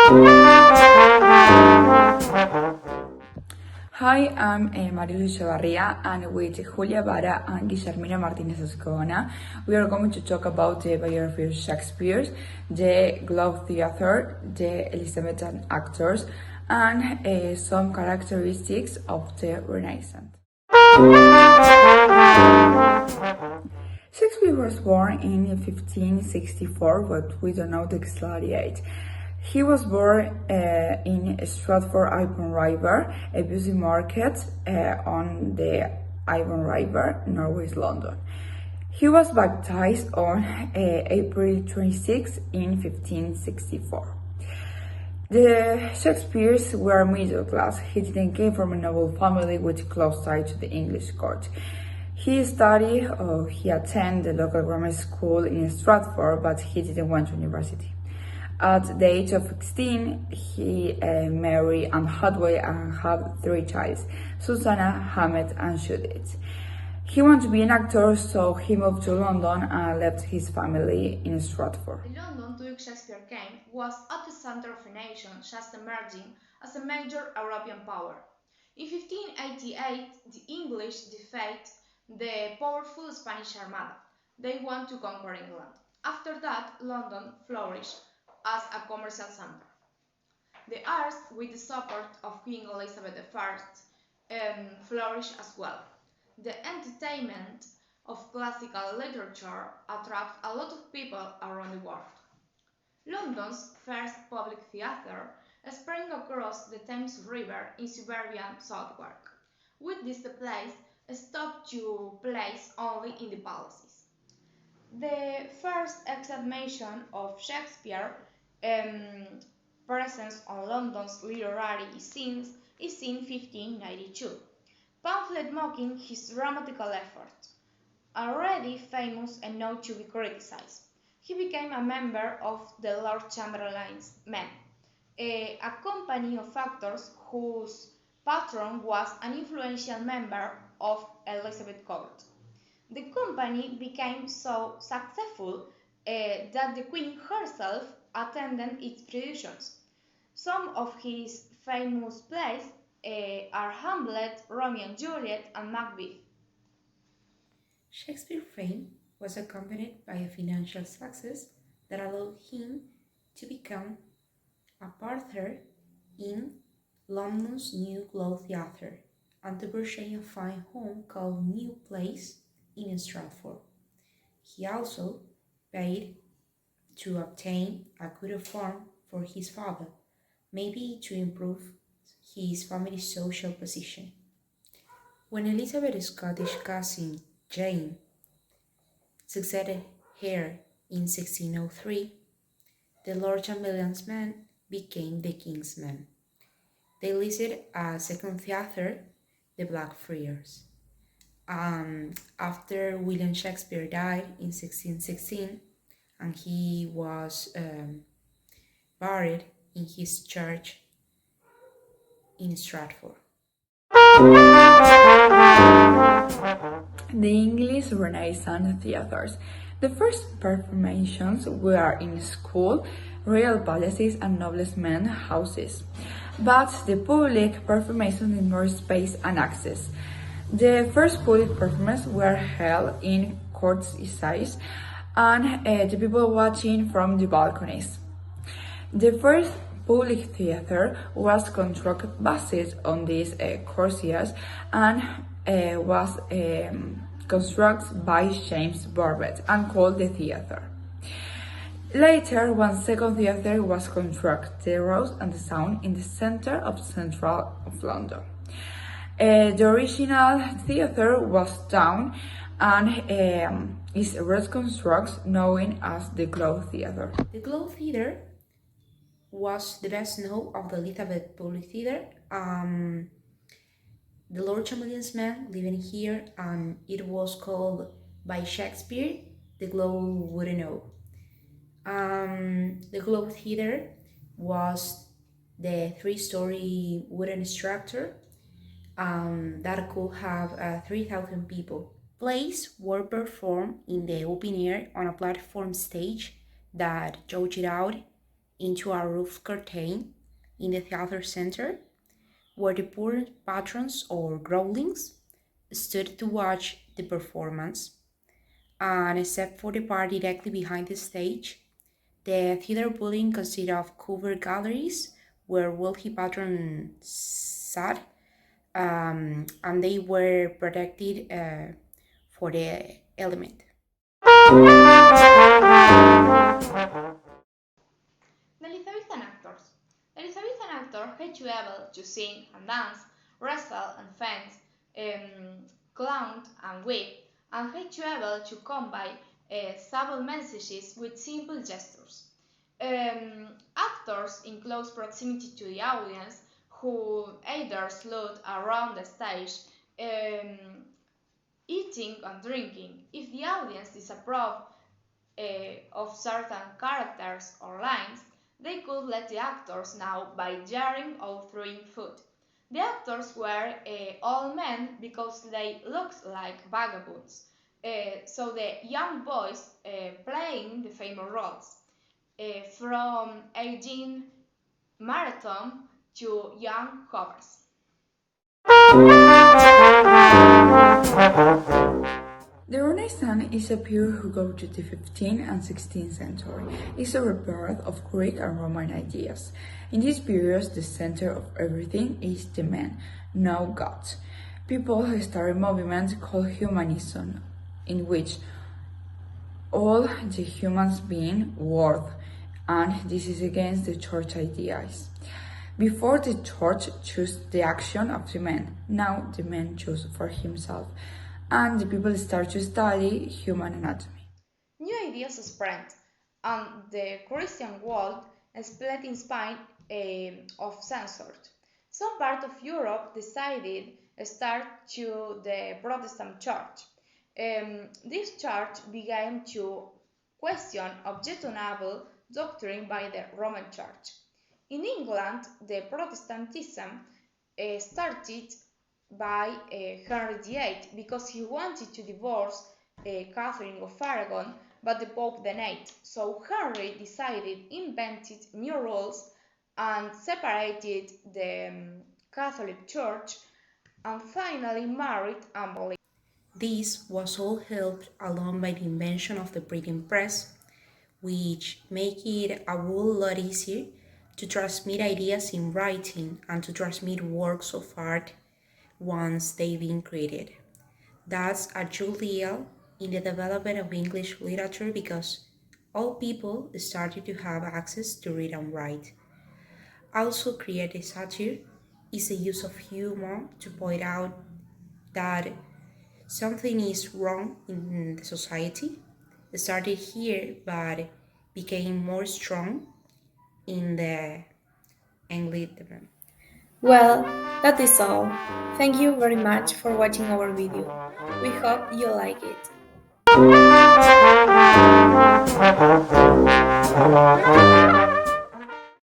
Hi, I'm María Luz Chavarría, and with Bara and Guillermina Martínez Azcona, we are going to talk about the biography of Shakespeare, the Globe Theatre, the Elizabethan actors, and some characteristics of the Renaissance. Shakespeare was born in 1564, but we don't know the exact date. He was born in Stratford-upon-River, a busy market on the Avon River, Norway's London. He was baptized on April 26 in 1564. The Shakespeares were middle class. He didn't come from a noble family with close ties to the English court. He attended the local grammar school in Stratford, but he didn't went to university. At the age of 16, he married Anne Hathaway and had 3 children, Susanna, Hamlet, and Judith. He wanted to be an actor, so he moved to London and left his family in Stratford. The London to which Shakespeare came was at the center of a nation just emerging as a major European power. In 1588, the English defeated the powerful Spanish Armada. They want to conquer England. After that, London flourished as a commercial center. The arts, with the support of Queen Elizabeth I, flourished as well. The entertainment of classical literature attracts a lot of people around the world. London's first public theatre sprang across the Thames River in suburban Southwark. With this, the place stopped to plays only in the palaces. The first examination of Shakespeare's presence on London's literary scenes is in 1592, pamphlet mocking his dramatical effort. Already famous and not to be criticized, he became a member of the Lord Chamberlain's Men, a company of actors whose patron was an influential member of Elizabeth's court. The company became so successful that the Queen herself attended its productions. Some of his famous plays are Hamlet, Romeo and Juliet, and Macbeth. Shakespeare's fame was accompanied by a financial success that allowed him to become a partner in London's New Globe Theatre and to purchase a fine home called New Place in Stratford. He also paid to obtain a good farm for his father, maybe to improve his family's social position. When Elizabeth's Scottish cousin Jane succeeded her in 1603, the Lord Chamberlain's men became the King's men. They listed a second theatre, the Blackfriars. After William Shakespeare died in 1616, and he was buried in his church in Stratford. The English Renaissance theatres. The first performations were in school, royal palaces, and noblemen's houses, but the public performances need more space and access. The first public performances were held in courtsides and the people watching from the balconies. The first public theatre was constructed based on these coursiers and was constructed by James Barbet and called the theatre. Later, one second theatre was constructed, the Rose and the Sound, in the center of central of London. The original theatre was down and is reconstructed, known as the Globe Theatre. The Globe Theatre was the best known of the Elizabeth Public Theatre. The Lord Chamberlain's men living here, and it was called by Shakespeare, the Globe wouldn't know. The Globe Theatre was the 3-story wooden structure that could have 3,000 people. Plays were performed in the open air on a platform stage that jutted out into a roof curtain in the theater center, where the poor patrons or growlings stood to watch the performance. And except for the part directly behind the stage, the theater building consisted of covered galleries where wealthy patrons sat, and they were protected for the element. The Elizabethan actors. The Elizabethan actor had to be able to sing and dance, wrestle and fence, clown and whip, and had to be able to convey subtle messages with simple gestures. Actors in close proximity to the audience who either stood around the stage eating and drinking. If the audience disapproved of certain characters or lines, they could let the actors know by jeering or throwing food. The actors were all men because they looked like vagabonds, so the young boys playing the famous roles, from aging marathon to young covers. The Renaissance is a period who goes to the 15th and 16th century. It's a rebirth of Greek and Roman ideas. In these periods, the center of everything is the man, no God. People started a movement called humanism, in which all the humans being worth, and this is against the church ideas. Before, the church chose the action of the man. Now the man chose for himself, and the people start to study human anatomy. New ideas spread, and the Christian world split in spite of censored. Some part of Europe decided to start to the Protestant Church. This church began to question objectionable doctrine by the Roman Church. In England, the Protestantism started by Henry VIII because he wanted to divorce Catherine of Aragon, but the Pope denied. So Henry decided, invented new rules, and separated the Catholic Church, and finally married Anne. This was all helped along by the invention of the printing press, which make it a whole lot easier to transmit ideas in writing and to transmit works of art once they've been created. That's a true deal in the development of English literature because all people started to have access to read and write. Also, creative satire is the use of humor to point out that something is wrong in the society. It started here but became more strong in the English development. Well, that is all. Thank you very much for watching our video. We hope you like it.